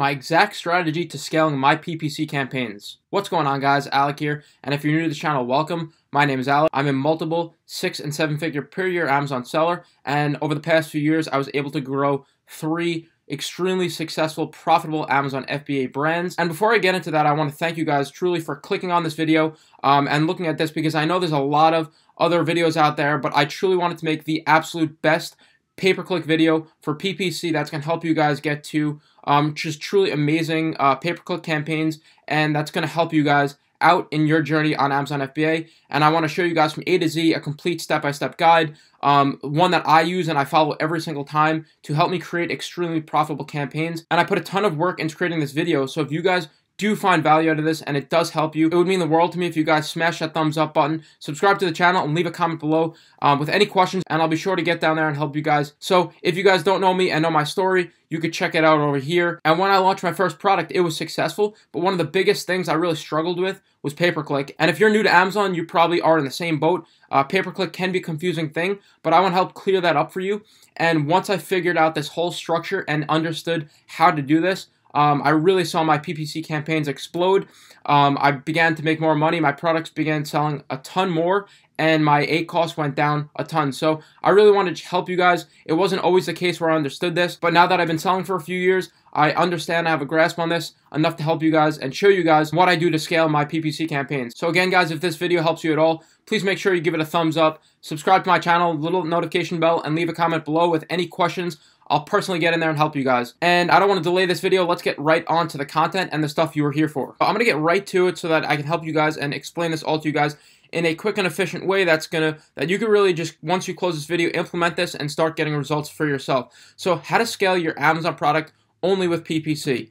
my exact strategy to scaling my PPC campaigns. What's going on, guys? Alec here, and if you're new to the channel, welcome. My name is Alec. I'm a multiple 6- and 7-figure per year Amazon seller, and over the past few years, I was able to grow 3 extremely successful, profitable Amazon FBA brands. And before I get into that, I want to thank you guys truly for clicking on this video and looking at this, because I know there's a lot of other videos out there, but I truly wanted to make the absolute best pay-per-click video for PPC that's going to help you guys get to just truly amazing pay-per-click campaigns, and that's going to help you guys out in your journey on Amazon FBA. And I want to show you guys from A to Z a complete step-by-step guide, one that I use and I follow every single time to help me create extremely profitable campaigns. And I put a ton of work into creating this video, so if you guys do find value out of this and it does help you, it would mean the world to me if you guys smash that thumbs up button, subscribe to the channel, and leave a comment below with any questions, and I'll be sure to get down there and help you guys. So if you guys don't know me and know my story, you could check it out over here. And when I launched my first product, it was successful, but one of the biggest things I really struggled with was pay-per-click. And if you're new to Amazon, you probably are in the same boat. Pay-per-click can be a confusing thing, but I want to help clear that up for you. And once I figured out this whole structure and understood how to do this, I really saw my PPC campaigns explode. I began to make more money. My products began selling a ton more, and my ACoS went down a ton. So I really wanted to help you guys. It wasn't always the case where I understood this, but now that I've been selling for a few years, I understand, I have a grasp on this enough to help you guys and show you guys what I do to scale my PPC campaigns. So again, guys, if this video helps you at all, please make sure you give it a thumbs up, subscribe to my channel, little notification bell, and leave a comment below with any questions. I'll personally get in there and help you guys. And I don't want to delay this video. Let's get right on to the content and the stuff you were here for. I'm going to get right to it so that I can help you guys and explain this all to you guys in a quick and efficient way that you can really just, once you close this video, implement this and start getting results for yourself. So how to scale your Amazon product only with PPC.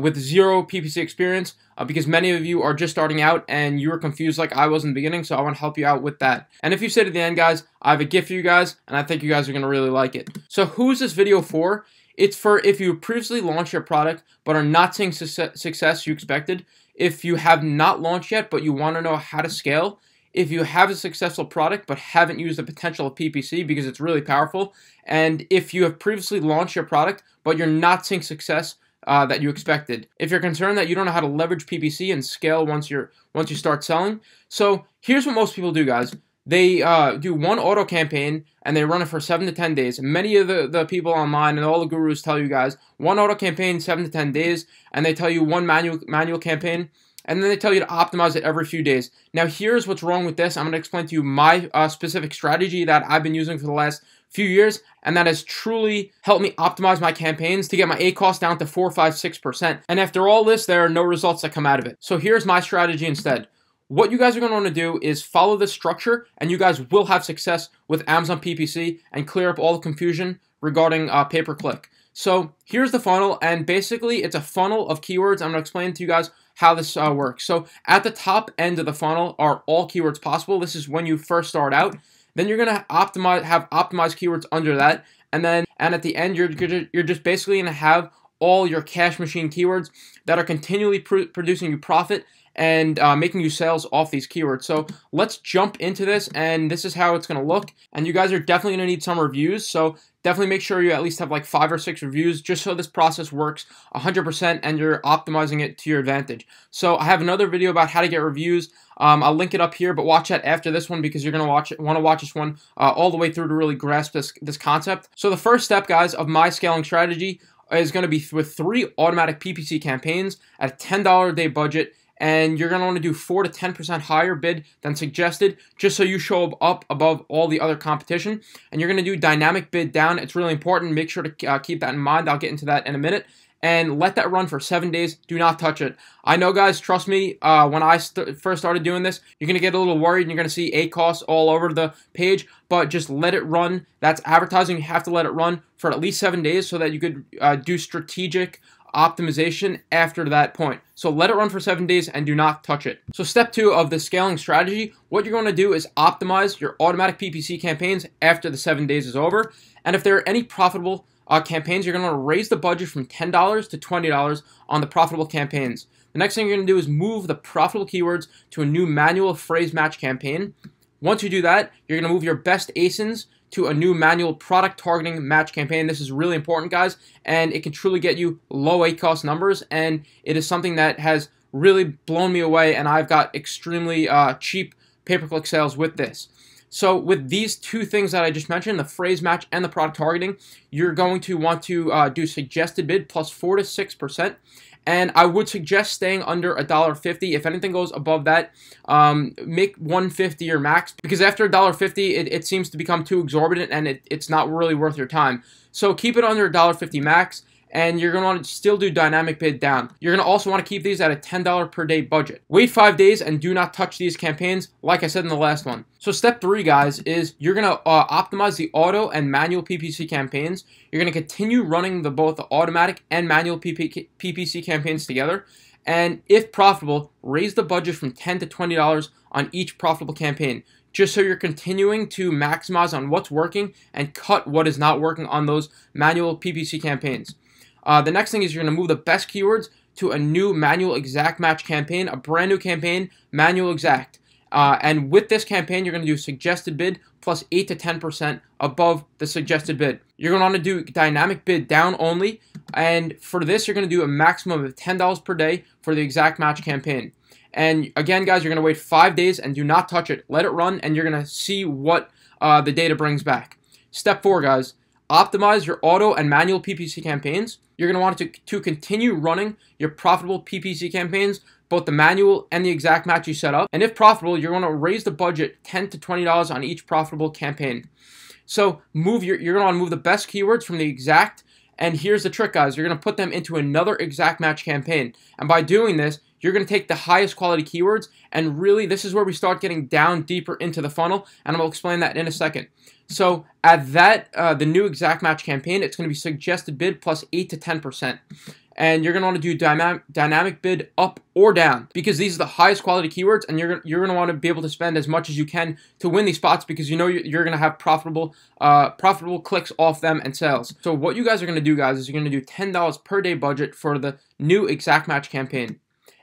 With zero PPC experience, because many of you are just starting out and you were confused like I was in the beginning, so I want to help you out with that. And if you stay to the end, guys, I have a gift for you guys, and I think you guys are going to really like it. So who is this video for? It's for if you previously launched your product but are not seeing success you expected, if you have not launched yet but you want to know how to scale, if you have a successful product but haven't used the potential of PPC because it's really powerful, and if you have previously launched your product but you're not seeing success that you expected. If you're concerned that you don't know how to leverage PPC and scale once you start selling. So here's what most people do, guys. They do one auto campaign and they run it for 7 to 10 days. And many of the people online and all the gurus tell you guys one auto campaign, 7 to 10 days, and they tell you one manual campaign, and then they tell you to optimize it every few days. Now here's what's wrong with this. I'm going to explain to you my specific strategy that I've been using for the last few years, and that has truly helped me optimize my campaigns to get my ACoS down to 4, 5, 6%. And after all this, there are no results that come out of it. So here's my strategy instead. What you guys are going to want to do is follow this structure, and you guys will have success with Amazon PPC and clear up all the confusion regarding pay-per-click. So here's the funnel, and basically it's a funnel of keywords. I'm going to explain to you guys how this works. So at the top end of the funnel are all keywords possible. This is when you first start out. Then you're going to have optimized keywords under that, and at the end you're just basically going to have all your cash machine keywords that are continually producing you profit and making you sales off these keywords. So let's jump into this, and this is how it's going to look. And you guys are definitely going to need some reviews, so definitely make sure you at least have like 5 or 6 reviews just so this process works 100% and you're optimizing it to your advantage. So I have another video about how to get reviews. I'll link it up here, but watch that after this one because you're going to want to watch this one all the way through to really grasp this concept. So the first step, guys, of my scaling strategy is going to be with 3 automatic PPC campaigns at a $10 a day budget. And you're going to want to do 4 to 10% higher bid than suggested, just so you show up above all the other competition. And you're going to do dynamic bid down. It's really important. Make sure to keep that in mind. I'll get into that in a minute. And let that run for 7 days. Do not touch it. I know, guys, trust me, when I first started doing this, you're going to get a little worried and you're going to see ACoS all over the page, but just let it run. That's advertising. You have to let it run for at least 7 days so that you could do strategic optimization after that point. So let it run for 7 days and do not touch it. So step 2 of the scaling strategy, what you're going to do is optimize your automatic PPC campaigns after the 7 days is over. And if there are any profitable campaigns, you're going to raise the budget from $10 to $20 on the profitable campaigns. The next thing you're going to do is move the profitable keywords to a new manual phrase match campaign. Once you do that, you're going to move your best ASINs to a new manual product targeting match campaign. This is really important, guys, and it can truly get you low ACoS numbers, and it is something that has really blown me away, and I've got extremely cheap pay-per-click sales with this. So with these two things that I just mentioned, the phrase match and the product targeting, you're going to want to do suggested bid plus 4 to 6%. And I would suggest staying under $1.50. If anything goes above that, make $1.50 your max, because after $1.50, it seems to become too exorbitant, and it's not really worth your time. So keep it under $1.50 max, and you're going to want to still do dynamic bid down. You're going to also want to keep these at a $10 per day budget. Wait 5 days and do not touch these campaigns, like I said in the last one. So step 3, guys, is you're going to optimize the auto and manual PPC campaigns. You're going to continue running both the automatic and manual PPC campaigns together. And if profitable, raise the budget from $10 to $20 on each profitable campaign, just so you're continuing to maximize on what's working and cut what is not working on those manual PPC campaigns. The next thing is you're going to move the best keywords to a new manual exact match campaign, a brand new campaign, manual exact. And with this campaign, you're going to do suggested bid plus 8 to 10% above the suggested bid. You're going to want to do dynamic bid down only. And for this, you're going to do a maximum of $10 per day for the exact match campaign. And again, guys, you're going to wait 5 days and do not touch it. Let it run, and you're going to see what the data brings back. Step 4, guys. Optimize your auto and manual PPC campaigns. You're going to want to continue running your profitable PPC campaigns, both the manual and the exact match you set up. And if profitable, you're going to raise the budget $10 to $20 on each profitable campaign. So you're going to want to move the best keywords from the exact. And here's the trick, guys. You're going to put them into another exact match campaign. And by doing this, you're going to take the highest quality keywords, and really this is where we start getting down deeper into the funnel, and I'm going to explain that in a second. So at that, the new exact match campaign, it's going to be suggested bid plus 8 to 10%. And you're going to want to do dynamic bid up or down, because these are the highest quality keywords, and you're going to want to be able to spend as much as you can to win these spots, because you know you're going to have profitable clicks off them and sales. So what you guys are going to do, guys, is you're going to do $10 per day budget for the new exact match campaign.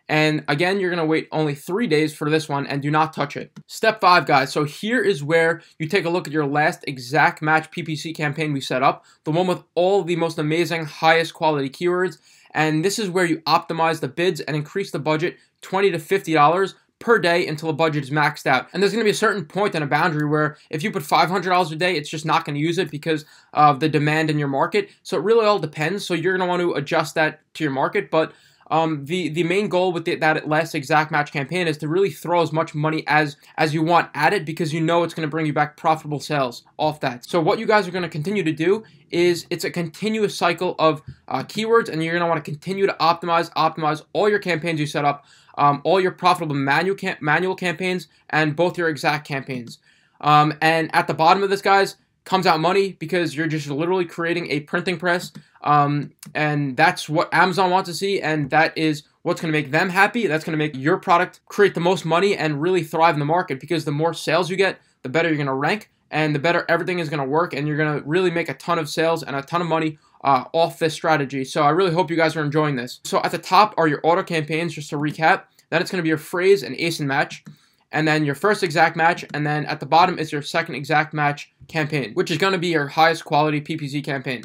And again, you're going to wait only 3 days for this one and do not touch it. Step 5, guys. So here is where you take a look at your last exact match PPC campaign we set up, the one with all the most amazing, highest quality keywords. And this is where you optimize the bids and increase the budget $20 to $50 per day until the budget is maxed out. And there's going to be a certain point and a boundary where if you put $500 a day, it's just not going to use it because of the demand in your market. So it really all depends. So you're going to want to adjust that to your market. But the main goal with that last exact match campaign is to really throw as much money as you want at it, because you know it's going to bring you back profitable sales off that. So what you guys are going to continue to do is it's a continuous cycle of keywords, and you're going to want to continue to optimize all your campaigns you set up, all your profitable manual campaigns, and both your exact campaigns. And at the bottom of this, guys, comes out money, because you're just literally creating a printing press, and that's what Amazon wants to see, and that is what's going to make them happy. That's going to make your product create the most money and really thrive in the market, because the more sales you get, the better you're going to rank, and the better everything is going to work, and you're going to really make a ton of sales and a ton of money off this strategy. So I really hope you guys are enjoying this. So at the top are your auto campaigns, just to recap. Then it's going to be your phrase and ace and match, and then your first exact match, and then at the bottom is your second exact match campaign, which is going to be your highest quality PPC campaign.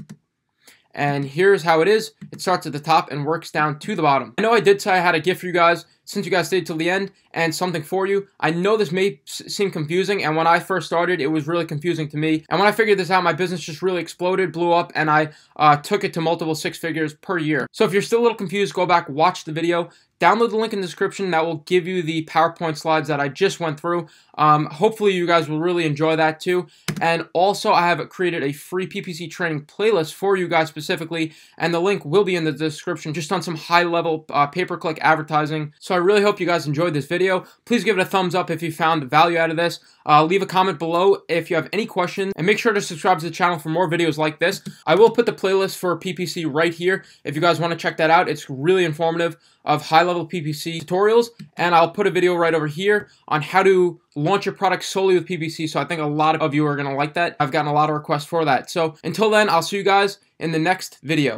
And here's how it is. It starts at the top and works down to the bottom. I know I did say I had a gift for you guys, since you guys stayed till the end, and something for you. I know this may seem confusing, and when I first started, it was really confusing to me. And when I figured this out, my business just really exploded, blew up, and I took it to multiple 6 figures per year. So if you're still a little confused, go back, watch the video. Download the link in the description. That will give you the PowerPoint slides that I just went through. Hopefully you guys will really enjoy that too. And also I have created a free PPC training playlist for you guys specifically, and the link will be in the description, just on some high-level pay-per-click advertising. So I really hope you guys enjoyed this video. Please give it a thumbs up if you found value out of this. Leave a comment below if you have any questions, and make sure to subscribe to the channel for more videos like this. I will put the playlist for PPC right here if you guys want to check that out. It's really informative of high-level PPC tutorials, and I'll put a video right over here on how to launch your product solely with PPC, so I think a lot of you are going to like that. I've gotten a lot of requests for that. So until then, I'll see you guys in the next video.